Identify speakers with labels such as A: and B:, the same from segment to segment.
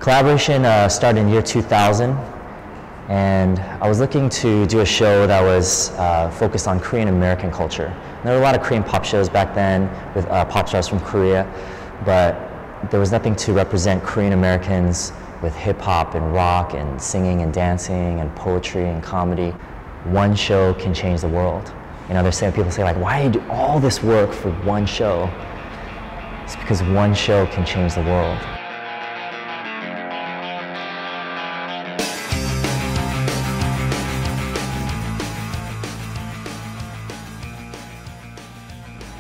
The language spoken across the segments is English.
A: Collaboration started in year 2000, and I was looking to do a show that was focused on Korean American culture. And there were a lot of Korean pop shows back then with pop stars from Korea, but there was nothing to represent Korean Americans with hip hop and rock and singing and dancing and poetry and comedy. One show can change the world. You know, people say like, why do you do all this work for one show? It's because one show can change the world.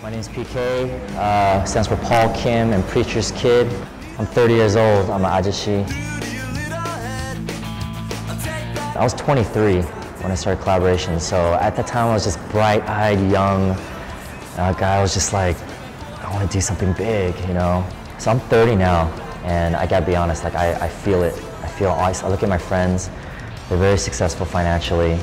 A: My name is PK, stands for Paul, Kim, and Preacher's Kid. I'm 30 years old, I'm an ajashi. I was 23 when I started Collaboration, so at the time I was just bright-eyed, young guy. I was just like, I want to do something big, you know? So I'm 30 now, and I gotta be honest, like I feel it. I look at my friends, they're very successful financially,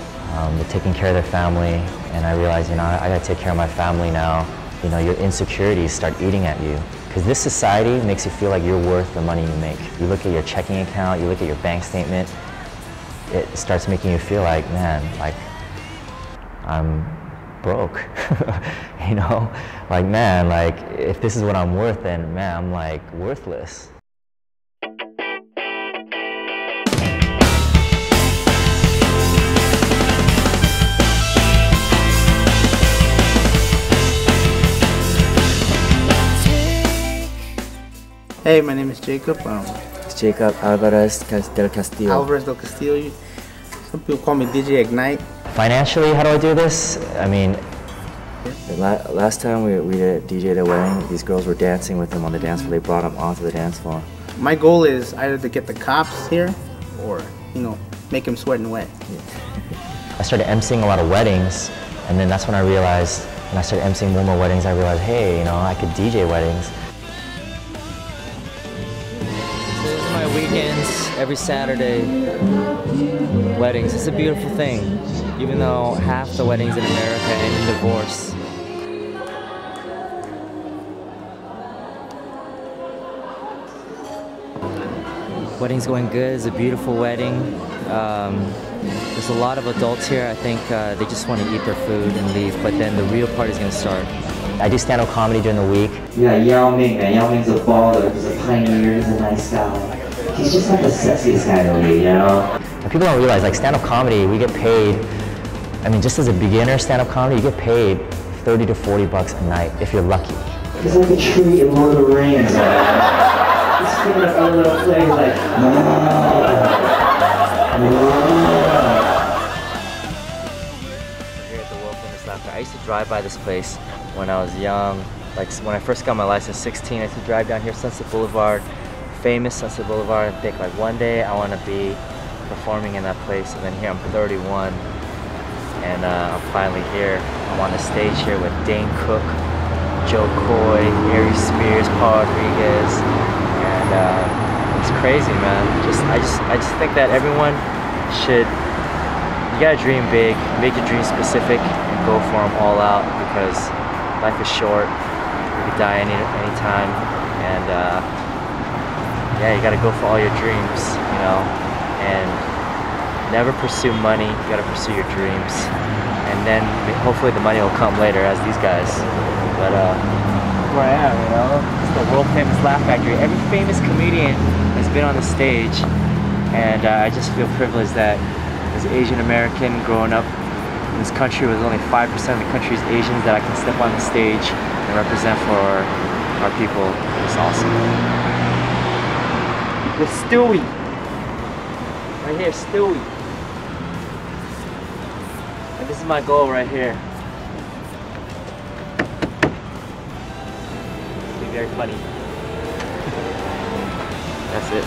A: they're taking care of their family, and I realize, you know, I gotta take care of my family now. You know, your insecurities start eating at you. Because this society makes you feel like you're worth the money you make. You look at your checking account, you look at your bank statement, it starts making you feel like, man, like, I'm broke. You know? Like, man, like, if this is what I'm worth, then, man, I'm like, worthless.
B: Hey, my name is Jacob.
A: It's Jacob Alvarez del Castillo.
B: Alvarez del Castillo. Some people call me DJ Ignite.
A: Financially, how do I do this? I mean, last time we DJ'd a wedding, these girls were dancing with them on the dance floor. They brought them onto the dance floor.
B: My goal is either to get the cops here or, you know, make them sweat and wet.
A: I started emceeing a lot of weddings, and then that's when I realized, when I started emceeing more weddings, I realized, hey, you know, I could DJ weddings.
C: Those are my weekends, every Saturday, weddings. It's a beautiful thing, even though half the weddings in America end in divorce. Wedding's going good, it's a beautiful wedding. There's a lot of adults here. I think they just want to eat their food and leave, but then the real party's going to start.
A: I do stand-up comedy during the week.
D: You got Yao Ming, man. Yao Ming's a baller, he's a pioneer, he's a nice guy. He's just like the sexiest guy to me, you know?
A: And people don't realize, like, stand-up comedy, we get paid, I mean, just as a beginner stand-up comedy, you get paid 30 to 40 bucks a night, if you're lucky.
D: He's like a tree in Lord of the Rings. He's picking up our little place, like,
C: Here at the World Famous Laughter, I used to drive by this place when I was young. Like when I first got my license, 16, I used to drive down here, Sunset Boulevard, famous Sunset Boulevard, and think like one day I want to be performing in that place. And then here I'm 31, and I'm finally here. I'm on the stage here with Dane Cook, Joe Coy, Ari Spears, Paul Rodriguez, and it's crazy, man. I just think that everyone should. You gotta dream big, make your dreams specific, and go for them all out, because life is short. You could die anytime, and yeah, you gotta go for all your dreams, you know, and never pursue money. You gotta pursue your dreams, and then hopefully the money will come later, as these guys. But where I am, you know, it's the world famous Laugh Factory. Every famous comedian has been on the stage, and I just feel privileged that as Asian American growing up in this country with only 5% of the country's Asians, that I can step on the stage and represent for our people. It's awesome. With Stewie. Right here, Stewie. And this is my goal right here. Be very funny. That's it.